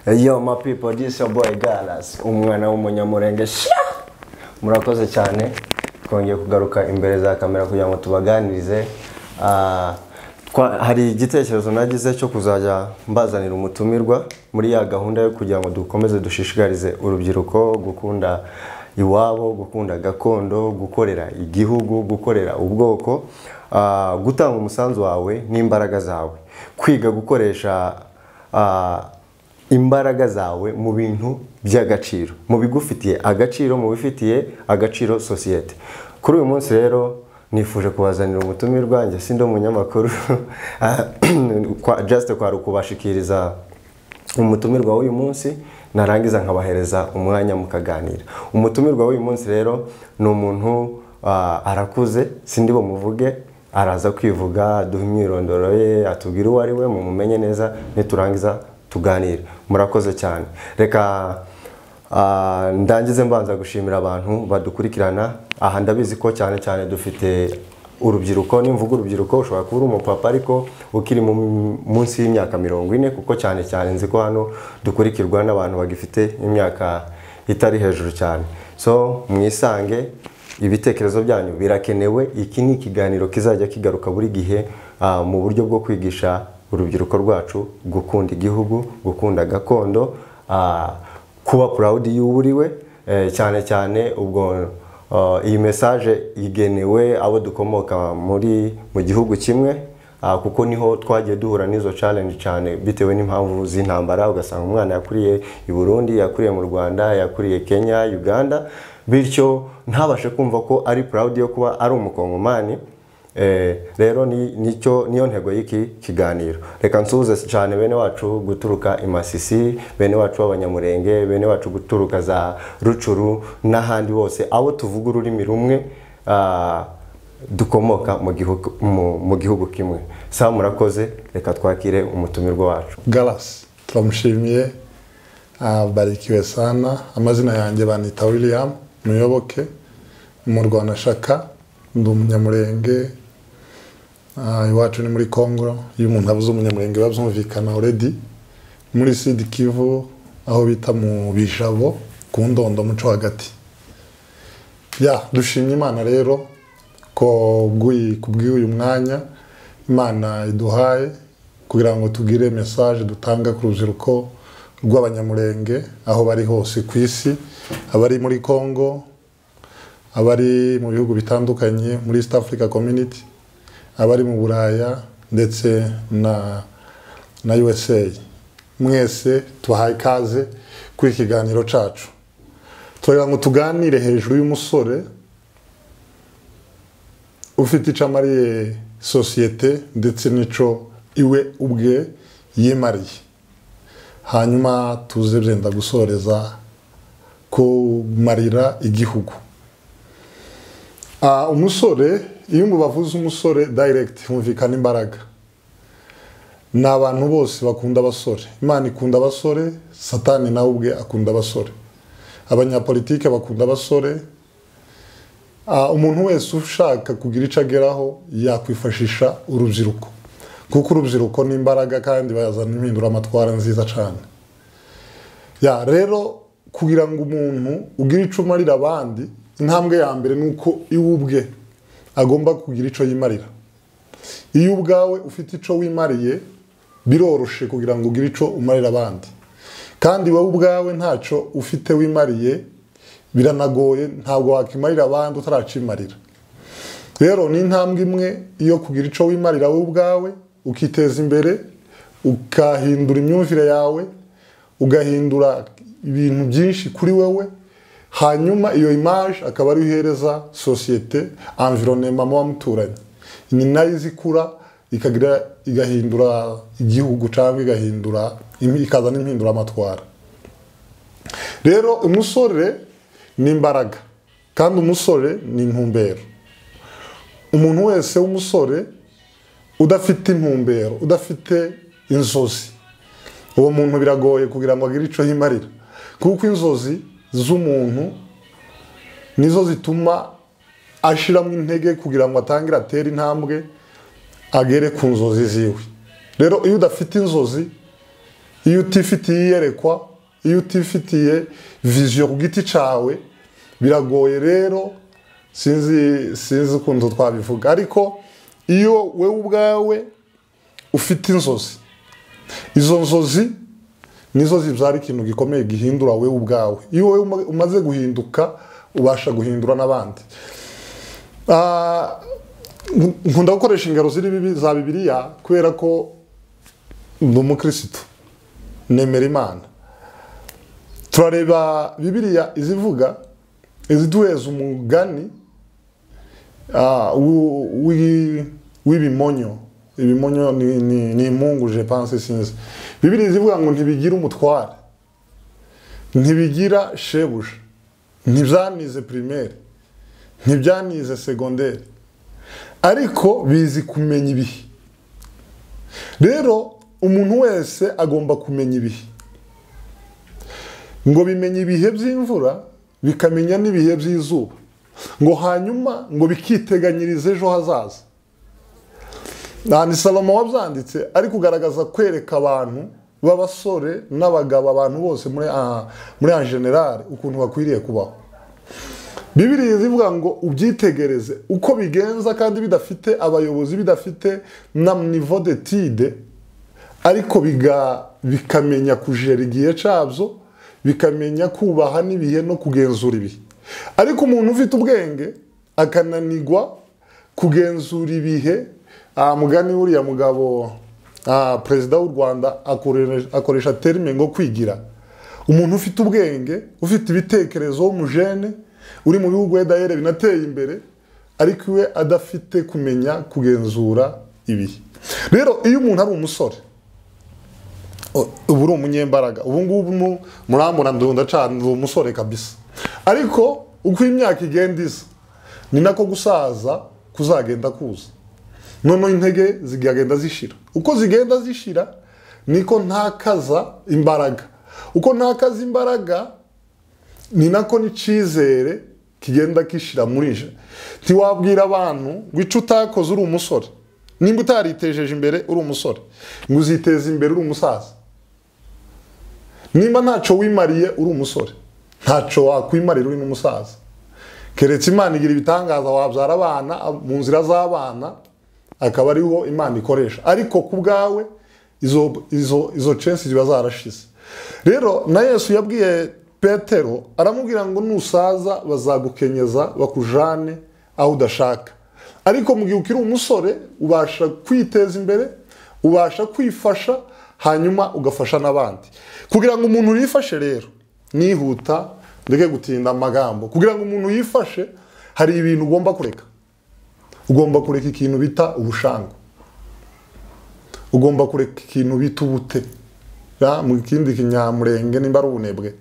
Yo my people, this your boy Galas, umwana w'umunyamurenge. Murakoze cyane twongeye kugaruka imbere za kamera kugira ngo tubaganirize. Hari igitekerezo nagize cyo kuzajya mbazanira umutumirwa muri ya gahunda yo kugira ngo dukomeze dushishikarize urubyiruko gukunda iwabo, gukunda gakondo, gukorera igihugu, gukorera ubwoko, gutanga umusanzu wawe n'imbaraga zawe, kwiga gukoresha imbaraga zawe mu bintu by'agaciro, mu bigufitiye agaciro, mu bifitiye agaciro societe. Kuri uyu munsi rero nifuje kubazanira umutumirwa, njye sindo umunyamakuru just kwa rukubashikiriza umutumirwa w'uyu munsi, narangiza nkabahereza umwanya mukaganira. Umutumirwa w'uyu munsi rero ni umuntu arakuze, sindi bo muvuge, araza kwivuga, duha imyirondoro ye, atubwira uwo ari we, mumumenye neza, niturangiza tuganire. Murakoze cyane. Reka ndangize mbanza gushimira abantu badukurikirana. Aha ndabizi ko cyane cyane dufite urubyiruko. Nimvuga urubyiruko ushobora kuba umupapa ariko ukiri munsi y'imyaka 40, kuko cyane cyane nzi ko hano dukurikirwa n'abantu bagifite imyaka itari hejuru cyane. So mwisange, ibitekerezo byanyu birakenewe. Iki ni ikiganiro kizajya kigaruka buri gihe mu buryo bwo kwigisha urubyiruko rwacu gukunda igihugu, gukunda gakondo, kuba proud y'uburiwe, cyane cyane ubwo iyi message igenewe abo dukomoka mu gihugu kimwe, kuko niho twagiye duhura n'izo challenge cyane bitewe n'impamvu z'intambara. Ugasanga umwana yakuriye i Burundi, yakuriye mu Rwanda, yakuriye Kenya, Uganda, bityo ntabashe kumva ko ari proud yo kuba ari umukongomani. Rero niyo ntego y'iki kiganiro. Reka nsuhuze cyane bene wacu guturuka Imasisi, bene wacu b'abanyamurenge, bene wacu guturuka za Rucuru n'ahandi bose, abo tuvuga ururimi rumwe, dukomoka mu gihugu kimwe. Sa murakoze, reka twakire umutumirwa wacu. Galas, turamushimiye, barikiwe sana. Amazina yanjye banita William Muyoboke, mu Rwanda shaka, ndi umunyamurenge. Iwacu ni muri Congo. Iyo umuntu avuze umunyamurenge babyumvikana already. Muri Sud Kivu aho bita mu Bijabo ku Ndondo muco hagati. Dushimye Imana rero ko kubw'uyu mwanya Imana iduhaye kugira ngo tugire message dutanga ku rubyiruko rw'abanyamurenge aho bari hose ku isi, abari muri Congo, abari mu bihugu bitandukanye muri East Africa Community, abari mu Buraya ndetse na USA. Mwese tuhaye kaze kuri ikiganiro cacu. Turagira ngo tuganire hejuru y'umusore ufite icamariye societe ndetse nico iwe ubwe yimariye. Hanyuma tuze byenda gusoreza kumarira igihugu. Umusore, iyo mubavuze umusore direct humvikana imbaraga. N'abantu bose bakunda abasore. Imana ikunda abasore, Satani nawe ubwe akunda abasore. Abanyapolitike bakunda abasore. Umuntu wese ushaka kugira ico ageraho yakwifashisha urubyiruko, kuko urubyiruko ni imbaraga kandi bayazana impindura amatwara nziza cyane. Rero kugira ngo umuntu ugire ico marira abandi, intambwe ya mbere nuko iwe ubwe agomba kugira ico yimarira. Iyo ubwawe ufite ico wimariye biroroshe kugira ngo ugire ico umarira abandi, kandi wowe ubwawe ntaco ufite wimariye biranagoye, ntabwo wakimarira abandi utaracimarira. Rero ni intambwe imwe iyo kugira ico wimarira wowe ubwawe, ukiteza imbere, ukahindura imyumvire yawe, ugahindura ibintu byinshi kuri wewe, hanyuma iyo image akaba ari uhereza societe, environnement mu bamuturanye. Ni nayo izikura igahindura igihugu cyangwa ikazana impindura amatwara. Rero umusore ni imbaraga kandi umusore ni intumbero. Umuntu wese w'umusore udafite intumbero, udafite inzozi, uwo muntu biragoye kugira ngo agire ico yimarira, kuko inzozi z'umuntu nizo zituma ashiramo intege kugira ngo atangire atere intambwe agere ku nzozi ziwe. Rero iyo udafite inzozi iyo utifitiye iyerekwa, iyo utifitiye viziyo ku giti cyawe, biragoye rero. Sinzi ukuntu twabivuga, ariko iyo wewe ubwawe ufite inzozi, izo nzozi nizo zibyara ikintu gikomeye gihindura wewe ubwawe. Iyo wewe umaze guhinduka, ubasha guhindura n'abandi. Nkunda gukoresha ingero za Bibiliya kubera ko ndi umukristo, nemera Imana. Turareba Bibiliya izivuga, iziduheza umugani w'ibimonyo. Ibimonyo ni imungu, je pense, sinzi. Bibiliya izivuga ngo ntibigira umutware, ntibigira shebuja, ntibyanize primaire, ntibyanize secondaire, ariko bizi kumenya ibihe. Rero umuntu wese agomba kumenya ibihe, ngo bimenye ibihe by'imvura, bikamenya n'ibihe by'izuba, ngo hanyuma ngo bikiteganyirize ejo hazaza. Ni Salomo wabyanditse, ari kugaragaza kwereka abantu b'abasore n'abagabo, abantu bose muri en general, ukuntu bakwiriye kubaho. Bibiliya zivuga ngo ubyitegereze uko bigenza, kandi bidafite abayobozi, bidafite na niveau d'étude, ariko bikamenya kujera igihe cyabyo, bikamenya kubaha n'ibihe no kugenzura ibihe. Ariko umuntu ufite ubwenge akananigwa kugenzura ibihe, mugani uriya mugabo perezida w'u Rwanda akoresha terime ngo kwigira. Umuntu ufite ubwenge, ufite ibitekerezo w'umujene, uri mu bihugu w'edahera binateye imbere, ariko we adafite kumenya kugenzura ibihe. Rero iyo umuntu ari umusore, ubu uri umunyembaraga, ubu ngubu murambona ndacana umusore kabisa, ariko uko imyaka igenda iza, ni nako gusaza kuzagenda kuza. Noneho intege zigenda zishira. Uko zigenda zishira, niko ntakaza imbaraga. Uko ntakaza imbaraga, ni nako n'icizere kigenda kishira muri je. Ntiwabwira abantu ngo icyo utakoze uri umusore, nimba utaritejeje imbere uri umusore, ngo uziteze imbere uri umusaza. Nimba ntacyo wimariye uri umusore, ntacyo wakwimarira uri n'umusaza. Keretse Imana igira ibitangaza, wabyara abana mu nzira z'abana, akaba ariho Imana ikoresha. Ariko ku bwawe izo chance ziba zarashize. Rero na Yesu yabwiye Petero, aramubwira ngo nusaza bazagukenyeza bakujane aho udashaka. Ariko mu gihe ukiri umusore, ubasha kwiteza imbere, ubasha kwifasha, hanyuma ugafasha n'abandi. Kugira ngo umuntu yifashe rero, nihuta ndeke gutinda amagambo. Kugira ngo umuntu yifashe, hari ibintu ugomba kureka. Ugomba kureka ikintu bita ubushango, ugomba kureka ikintu bita ubute, mu kindi kinyamurenge nimba ari ubunebwe.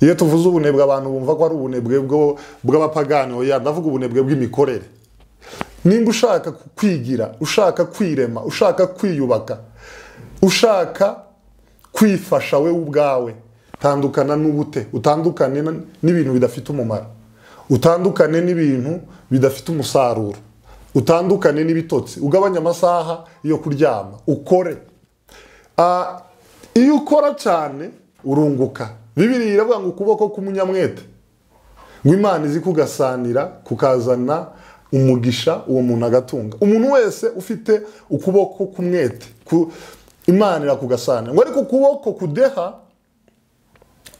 Iyo tuvuze ubunebwe, abantu bumva ko ari ubunebwe bw'abapagani, oya, ndavuga ubunebwe bw'imikorere. Nimba ushaka kwigira, ushaka kwirema, ushaka kwiyubaka, ushaka kwifasha we ubwawe, tandukana n'ubute, utandukane n'ibintu bidafite umumaro, utandukane n'ibintu bidafite umusaruro, utandukane n'ibitotsi, ugabanya amasaha yo kuryama, ukore. Iyo ukora cyane urunguka. Bibiliya iravuga ngo ukuboko k'umunyamwete, ngo Imana izi kugasanira, kukazana umugisha, uwo muntu agatunga. Umuntu wese ufite ukuboko k'umwete, Imana irakugasanira. Ngo ariko ukuboko kudeha,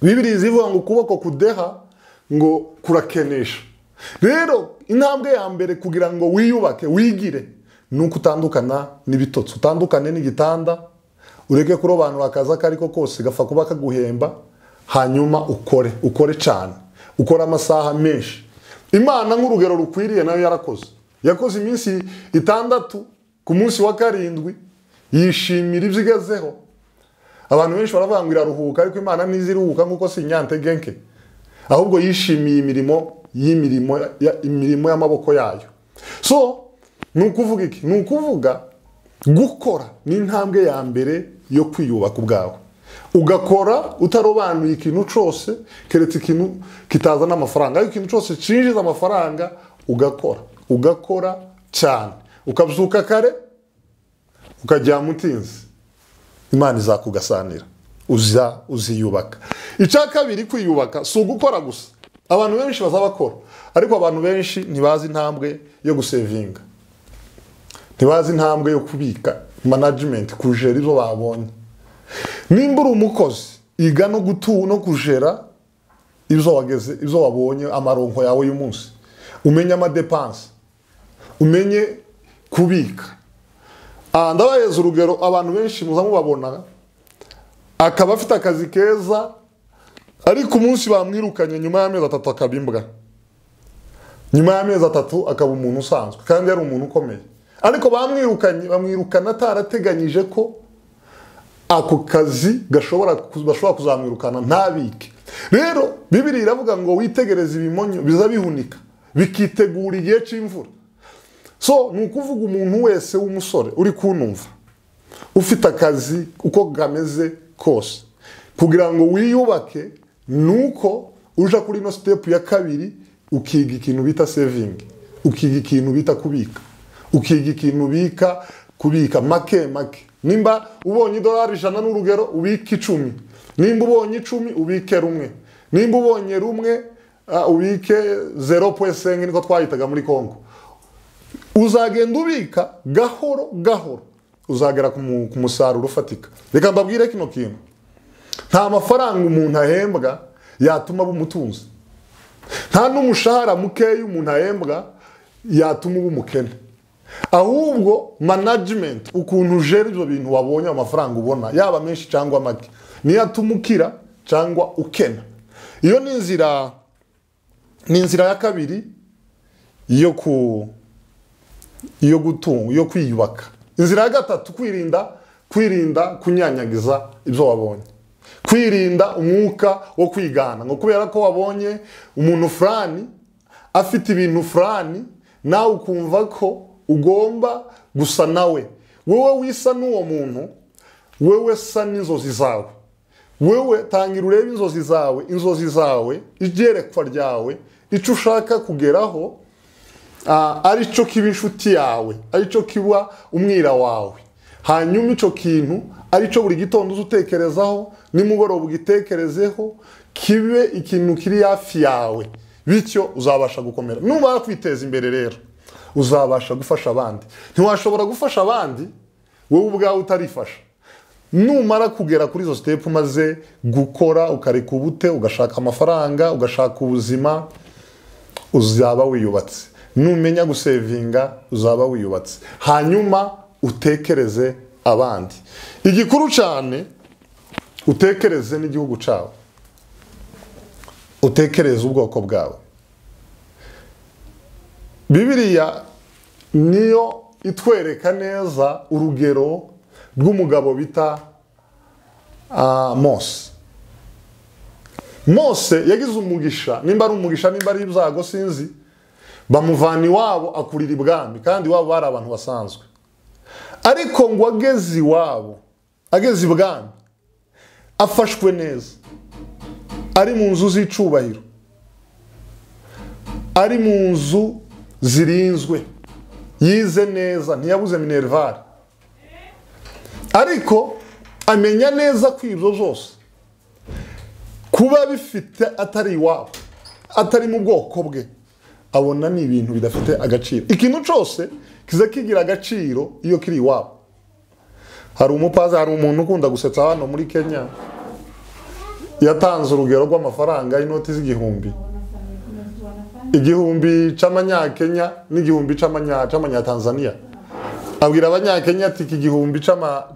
Bibiliya ivuga ngo ukuboko kudeha ngo kurakenesha. Rero intambwe ya mbere kugira ngo wiyubake, wigire, nuko utandukana n'ibitotsi, utandukane n'igitanda, ureke kurobanura akazi akariko kose gapfa kuba kaguhemba, hanyuma ukore cyane, ukora amasaha menshi. Imana nk'urugero rukwiriye nayo yarakoze. Yakoze iminsi 6, ku munsi wa 7 yishimira ibyo igezeho. Abantu benshi baravuga ngo iraruhuka, ariko Imana ntiziruhuka nk'uko sinyantegenke, ahubwo yishimiye imirimo y'amaboko yayo. So nukuvuga iki? Nukuvuga gukora ni intambwe ya mbere yo kwiyubaka ubwawe. Ugakora utarobanuye ikintu cyose, keretse ikintu kitazana amafaranga. Ariko ikintu cyose cinjiza amafaranga, ugakora cyane, ukabyuka kare, ukajya mutinzi, Imana izakugasanira. uziyubaka. Icya kabiri kwiyubaka si ugukora gusa. Abantu benshi bazabakora, ariko abantu benshi ntibazi intambwe yo gusevinga, ntibazi intambwe yo kubika, management, kujera ibyo babonye. Nimba uri umukozi iga no kujera ibyo wabonye, amaronko yawe y'umunsi, umenye amadepanse, umenye kubika. Ndabayeza urugero, abantu benshi muza mubabona akaba afite akazi keza, ariko umunsi bamwirukanye nyuma y'amezi 3 akaba imbwa, nyuma y'amezi 3 akaba umuntu usanzwe kandi yari umuntu ukomeye, ariko bamwirukana atarateganyije ko ako kazi bashobora kuzamwirukana ntabike. Rero Bibiliya iravuga ngo witegereze ibimonyo biza bihunika bikitegura igihe cy'imvura. So ni ukuvuga umuntu wese w'umusore uri kunumva ufite akazi uko gameze kose, kugira ngo wiyubake, nuko uja kuri no step ya kabiri ukiga ikintu bita saving, ukiga ikintu bita kubika, ukiga ikintu bika kubika make. Nimba ubonye $100 n'urugero ubike 10, nimba ubonye 10 ubike 1, nimba ubonye 1 ubike 0.5 niko twahitaga muri Kongo. Uzagenda ubika gahoro gahoro uzagera ku musaruro ufatika. Reka mbabwire kino kintu, nta mafaranga umuntu ahembwa yatuma bumutunzi, nta n'umushahara mukeya umuntu ahembwa yatuma ubumukene, ahubwo management, ukuntu ujera ibyo bintu wabonye, amafaranga ubona yaba menshi cyangwa make, niyo atuma ukira cyangwa ukena. Iyo ni inzira ya kabiri yo kwiyubaka. Inzira ya gatatu, kwirinda kunyanyagiza ibyo wabonye, kwirinda umwuka wo kwigana, ngo kubera ko wabonye umuntu fulani afite ibintu fulani nawe ukumva ko ugomba gusa nawe. Wewe wisa n'uwo muntu, wewe sa n'inzozi zawe, wewe tangira urebe inzozi zawe, igerekwa ryawe, icyo ushaka kugeraho, ari cyo kiba inshuti yawe, ari cyo kiba umwira wawe. Hanyuma icyo kintu ari cyo buri gitondo utekerezaho, nimugoroba ugitekerezeho, kibe ikintu kiri hafi yawe, bityo uzabasha gukomera. Numara kwiteza imbere rero uzabasha gufasha abandi. Ntiwashobora gufasha abandi wowe ubwawe utarifasha. Numara kugera kuri izo step, maze gukora, ukareka ubute, ugashaka amafaranga, ugashaka ubuzima, uzaba wiyubatse. Numenya gusevinga uzaba wiyubatse, hanyuma utekereze abandi. Igikuru cyane, utekereze n'igihugu cyawe, utekereze ubwoko bwawe. Bibiliya niyo itwereka neza urugero rw'umugabo bita Mose yagize umugisha, nimba ari umugisha nimba ari ibyago sinzi, bamuvana iwabo akurira ibwami, kandi iwabo bari abantu basanzwe. Ariko ngo ageze iwabo, ageze ibwami, afashwe neza, ari mu nzu z'icubahiro, ari mu nzu zirinzwe, yize neza, ntiyabuze minervari, ariko amenya neza ko ibyo byose kuba bifite atari iwabo, atari mu bwoko bwe, abona ni ibintu bidafite agaciro. Ikintu cyose kiza kigira agaciro iyo kiri iwabo. Hari umuntu ukunda gusetsa hano muri Kenya, yatanze urugero rw'amafaranga y'inoti z'igihumbi, igihumbi c'amanyakenya n'igihumbi c'amanyatanzania. Abwira abanyakenya ati iki gihumbi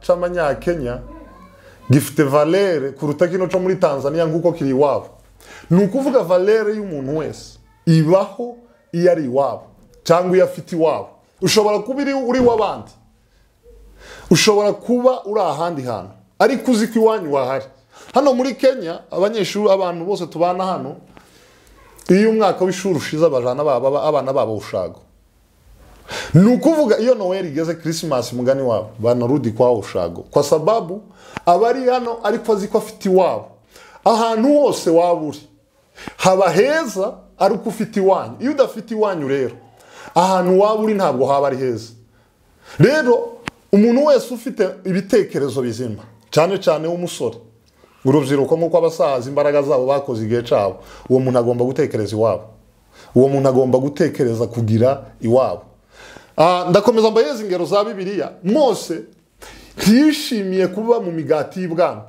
c'amanyakenya gifite valere kuruta kino cyo muri Tanzania nk'uko kiri iwabo. Ni ukuvuga valere y'umuntu wese ibaho iyo ari iwabo cyangwa iyo afite iwabo. Ushobora kuba uri w'abandi, ushobora kuba uri ahandi hantu, ariko uzi ko iwanyu wahari. Hano muri Kenya abanyeshuri, abantu bose tubana hano, iyo umwaka w'ishuri ushize abana babo ushago. Ni ukuvuga iyo Noel igeze, Christmas mugani wabo banarudi kwa ushago, kwa sababu abari hano ariko azi ko afite iwabo. Ahantu hose waburi haba heza ariko ufite iwanyu. Iyo udafite iwanyu rero ahantu waburi ntabwo haba ari heza. Rero umuntu wese ufite ibitekerezo bizima, cyane cyane w'umusore, urubyiruko nk'uko abasaza imbaraga zabo bakoze igihe cyabo, uwo muntu agomba gutekereza iwabo, uwo muntu agomba gutekereza kugira iwabo. Ndakomeza mbayeze ingero za Bibiliya. Mose ntiyishimiye kuba mu migati y'ibwami,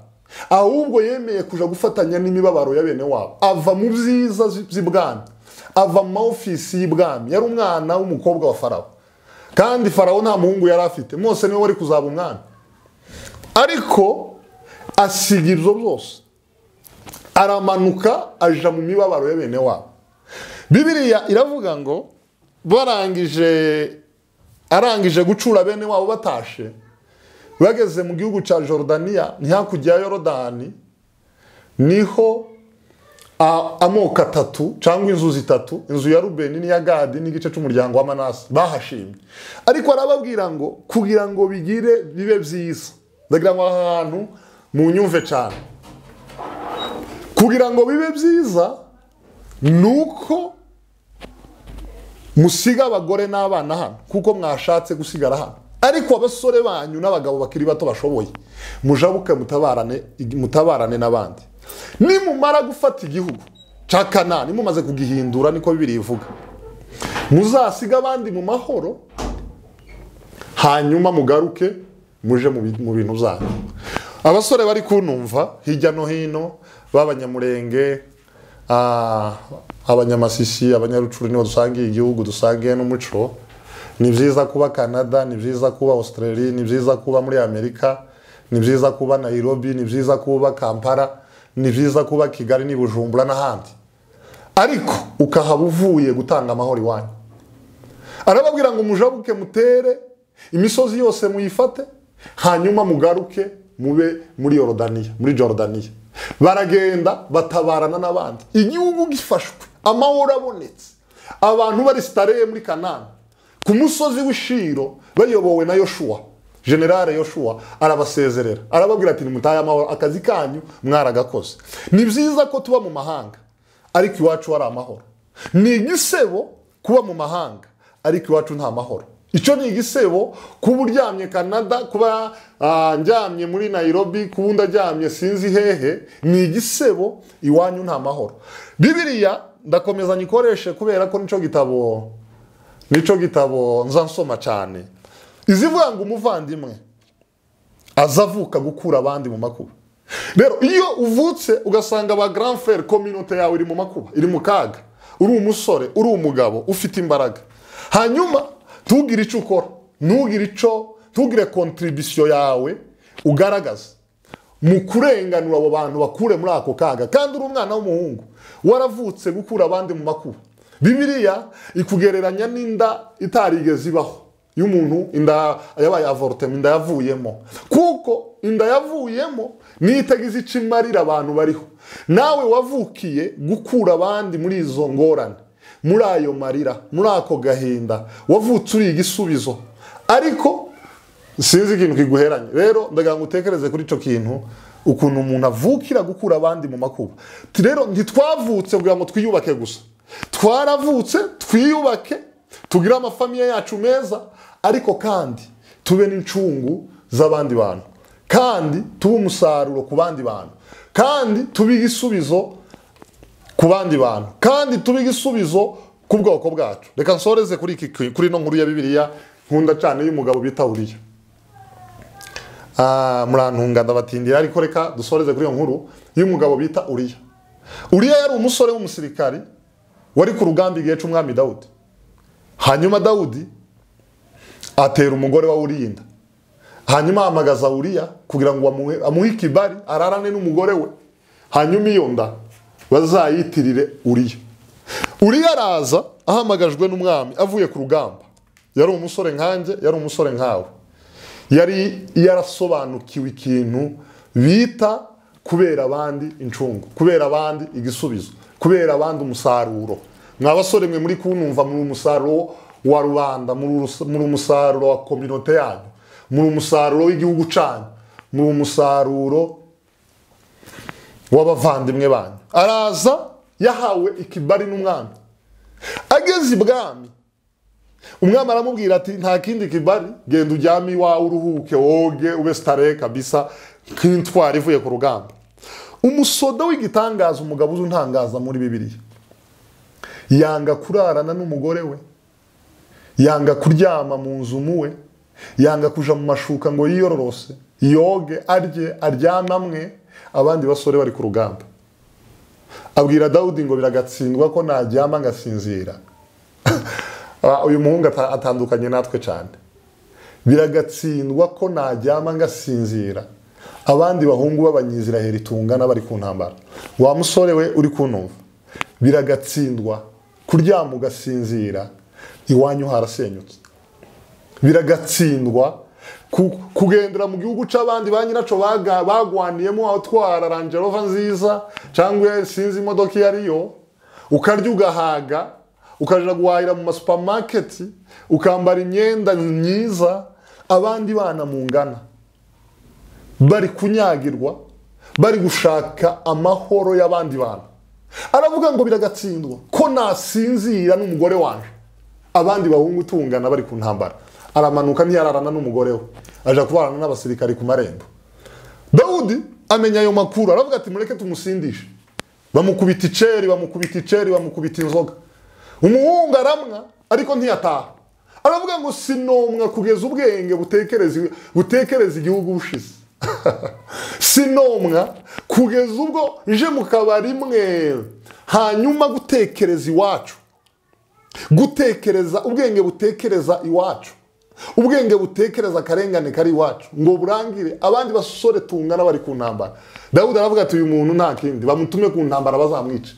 ahubwo yemeye kuja gufatanya n'imibabaro ya bene wabo, ava mu byiza by'ibwami, ava mu ofisi y'ibwami. Yari umwana w'umukobwa wa Farawo, kandi Farawo nta muhungu yari afite. Mose niwe wari kuzaba umwana, ariko asiga ibyo byose aramanuka aja mu mibabaro ya bene wabo. Bibiliya iravuga ngo arangije gucura bene wabo batashe, bageze mu gihugu cya Jordaniya, ntihakujya ya Yorodani, niho amoko atatu cyangwa inzu zitatu, inzu ya Rubeni n'iya Gadi n'igice cy'umuryango wa Manase bahashimye. Ariko arababwira ngo kugira ngo bibe byiza, ndagira ngo ahantu mu nyumve cyane, kugira ngo bibe byiza nuko musiga abagore n'abana hano, kuko mwashatse gusigara hano. Ariko abasore banyu n'abagabo bakiri bato bashoboye, mujabuke mutabarane n'abandi. Nimumara gufata igihugu cya Kanani, mumaze kugihindura, niko Bibiliya ivuga, muzasiga abandi mu mahoro, hanyuma mugaruke muje mu bintu byanyu. Abasore bari kunumva hirya no hino, b'Abanyamurenge, Abanyamasisi, Abanyarucuru, niho dusangiye igihugu, dusangiye n'umuco. Ni byiza kuba Canada, ni byiza kuba Australia, ni byiza kuba muri Amerika, ni byiza kuba Nairobi, ni byiza kuba Kampala, ni byiza kuba Kigali ni Bujumbura n'ahandi. Ariko ukahaba uvuye gutanga amahoro iwanyu. Arababwira ngo mujabuke mutere imisozi yose muyifate, hanyuma mugaruke mube muri Yorodaniya, muri Jordaniya. Baragenda batabarana n'abandi, igihugu gifashwe, amahoro abonetse, abantu bari sitareye muri Kanani ku musozi w'Ishiro, bayobowe na Yoshua. Generale Yoshua arabasezerera, arababwira ati nimutaye amahoro, akazi kanyu mwaragakoze. Ni byiza ko tuba mu mahanga, ariko iwacu hari amahoro. Ni igisebo kuba mu mahanga, ariko iwacu nta mahoro. Icyo ni igisebo kuba uryamye Canada, kuba njyamye muri Nairobi, kuba ndaryamye sinzi hehe. Ni igisebo, iwanyu nta mahoro. Bibiliya ndakomeza nyikoreshe kubera ko nico gitabo nza nsoma cyane. Izivuga ngo umuvandimwe azavuka gukura abandi mu makuba. Rero iyo uvutse ugasanga ba grand frère communauté yawe iri mu makuba, iri mu kaga, uri umusore, uri umugabo ufite imbaraga, hanyuma tugire icyo ukora, tugire contribution yawe ugaragaza mu kurenganura abo bantu bakure muri ako kaga, kandi uri umwana w'umuhungu waravutse gukura abandi mu makuba. Bibiliya ikugereranya n'inda itarigeze ibaho y'umuntu, inda yabaye avortem, inda yavuyemo, kuko inda yavuyemo nitegize ikimarira abantu bariho. Nawe wavukiye gukura abandi muri izo ngorane, muri ayo marira, muri ako gahinda, wavutse uri igisubizo. Ariko sinzi ikintu kiguheranye. Rero ndagira ngo utekereze kuri ico kintu, ukuntu umuntu avukira gukura abandi mu makuba. Rero ntitwavutse kugira ngo twiyubake gusa, twaravutse twiyubake, tugire amafamiye yacu meza, ariko kandi tube n'incungu z'abandi bantu, kandi tube umusaruro ku bandi bantu, kandi tube igisubizo ku bandi bantu, kandi tube igisubizo ku bwoko bwacu. Reka nsoreze kuri no nkuru ya Bibiliya nkunda cyane y'umugabo bita Uriya. Murantunga ndabatindira, ariko reka dusoreze kuri iyo nkuru y'umugabo bita Uriya. Uriya yari umusore w'umusirikari wari ku rugamba igihe cy'umwami Dawudi. Hanyuma Dawudi atera umugore wa Uriya inda, hanyuma ahamagaza Uriya kugira ngo amuhe ikibari ararane n'umugore we, hanyuma iyo nda bazayitirire Uriya. Uriya araza ahamagajwe n'umwami avuye ku rugamba. Yari umusore nkanjye, yari umusore nkawe, yari yarasobanukiwe ikintu bita kubera abandi incungu, kubera abandi igisubizo, kubera abandi umusaruro. Mwa basore mwe muri kunumva, muri umusaruro wa rubanda, muri umusaruro wa communauté yanyu, muri umusaruro w'igihugu cyanyu, muri umusaruro w'abavandimwe banyu. Araza yahawe ikibari n'umwami. Ageze ibwami, umwami aramubwira ati nta kindi kibari, genda ujyame iwawe uruhuke, woge, ube stare kabisa nk'intwari ivuye ku rugamba. umusoda w'igitangaza umugabo uzi untangaza muri Bibiliya yanga kurarana n'umugore we, yanga kuryama mu nzu muwe, yanga kuja mu mashuka ngo yiyororose, yoge, arye, aryamamwe, abandi basore bari ku rugamba. Abwira Dawudi ngo biragatsindwa ko naryama ngasinzira. Uyu muhungu atandukanye natwe cyane. Biragatsindwa ko naryama ngasinzira, abandi bahungu b'Abanyisiraheli tungana bari ku ntambara. Wa musore we uri kunumva, biragatsindwa kuryama ugasinzira, iwanyu harasenyutse. Biragatsindwa kugendera mu gihugu c'abandi ba nyiraco bagwaniyemo atwara Range Rover nziza cyangwa sinzi imodoka yariyo, ukarya ugahaga, ukaja guhahira mu supermarket, ukambara imyenda myiza, abandi bana mu ngana bari kunyagirwa, bari gushaka amahoro y'abandi bana. Aravuga ngo biragatsindwa ko nasinzira n'umugore wanje, abandi bahungu tungana bari ku ntambara. Aramanuka ntiyararana n'umugore we, aja kubarana n'abasirikari ku marembo. Dawudi amenya ayo makuru, aravuga ati mureke tumusindishe. Bamukubita iceri, bamukubita inzoga. Umuhungu aramwa ariko ntiyataha. Aravuga ngo sinomwa kugeza ubwenge butekereza igihugu bushize. Sinomwa kugeza ubwo nje mu kabari mwe, hanyuma gutekereza iwacu, gutekereza ubwenge butekereza iwacu, ubwenge butekereza akarengane kari iwacu ngo burangire, abandi basore tungana bari ku ntambara. Dawudi aravuga ati uyu muntu nta kindi, bamutume ku ntambara bazamwica.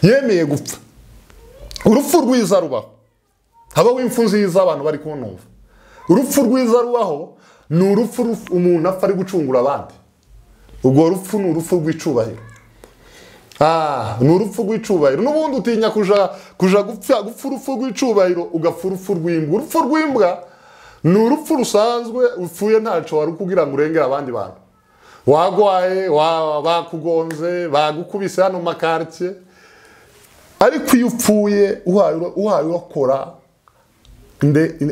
Yemeye gupfa. Urupfu rwiza rubaho, habaho impfu nziza abantu bari kunumva. Urupfu rwiza rubaho ni urupfu umuntu apfa ari gucungura abandi. Ubwo rupfu ni urupfu rw'icubahiro. Ni urupfu rw'icubahiro. N'ubundi utinya kuja gupfa urupfu rw'icubahiro ugapfa urupfu rw'imbwa. Urupfu rw'imbwa ni urupfu rusanzwe, upfuye ntaco wari kugira ngo urengere abandi bantu. Wagwaye, bakugonze, bagukubise hano makartie. Ariko iyo upfuye uhaye urakora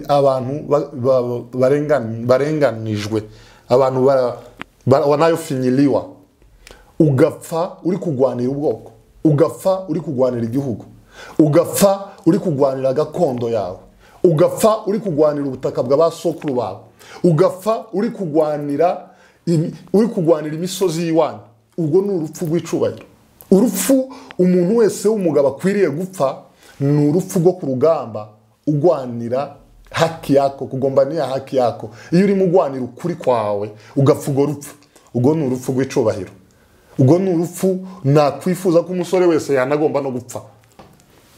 abantu barenganijwe, abantu wanayofinyiliwa, ugapfa uri kugwanira ubwoko, ugapfa uri kugwanira igihugu, ugapfa uri kugwanira gakondo yawe, ugapfa uri kugwanira ubutaka bw'abasokuru bawe, ugapfa uri kugwanira imisozi y'iwanyu. Ubwo ni urupfu rw'icubahiro. Urupfu umuntu wese w'umugabo akwiriye gupfa ni urupfu rwo ku rugamba, ugwanira haki yako, kugombania haki yako. Iyo uri mugwanira ukuri kwawe ugapfa urwo rupfu, ubwo ni urupfu rw'icubahiro. Ubwo ni urupfu nakwifuza ko umusore wese yanagomba no gupfa,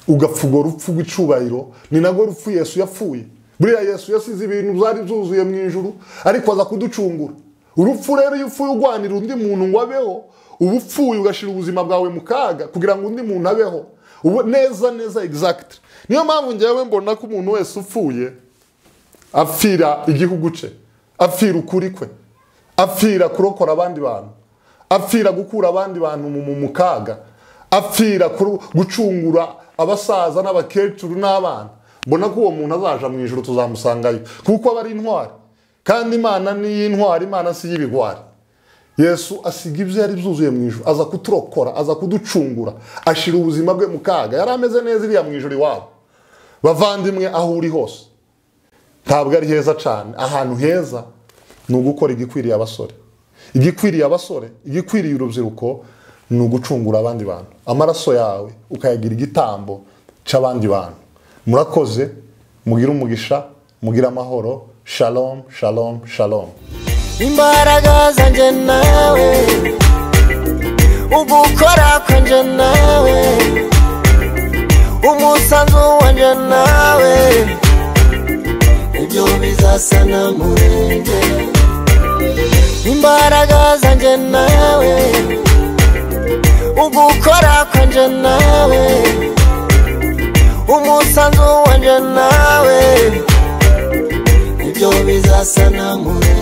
ugapfa urwo rupfu rw'icubahiro. Ni nago rupfu Yesu yapfuye. Buriya Yesu yasize ibintu byari byuzuye mu ijuru, ariko aza kuducungura. Urupfu rero iyo upfuye ugwanira undi muntu ngo abeho, uba upfuye ugashira ubuzima bwawe mu kaga kugira ngo undi muntu abeho. Neza exact. Niyo mpamvu njyewe mbona ko umuntu wese upfuye apfira igihugu ce, apfira ukuri kwe, apfira kurokora abandi bantu, apfira gukura abandi bantu mu kaga, apfira gucungura abasaza n'abakecuru n'abana. Mbona ko uwo muntu azaja mu ijuru tuzamusangayo, kuko aba ari intwari. Kandi Imana ni intwari, Imana si y'ibigwari. Yesu asiga ibyo yari byuzuye mu ijuru, aza kuturokora, aza kuducungura, ashira ubuzima bwe mu kaga. Yari ameze neza iriya mu ijuru iwabo. Bavandimwe, aho uri hose ntabwo ari heza cyane. Ahantu heza ni ugukora igikwiriye abasore, igikwiriye abasore, igikwiriye urubyiruko ni ugucungura abandi bantu. Amaraso yawe ukayagira igitambo c'abandi bantu. Murakoze, mugira umugisha, mugira amahoro. Shalom, shalom, shalom. Imbaraga zanje nawe, ugukora kwanje nawe, umusanzu wanje nawe, ibyo bizasa na murenge. Imbaraga zanje nawe, ugukora kwanje nawe, umusanzu wanje nawe, ibyo bizasa na murenge.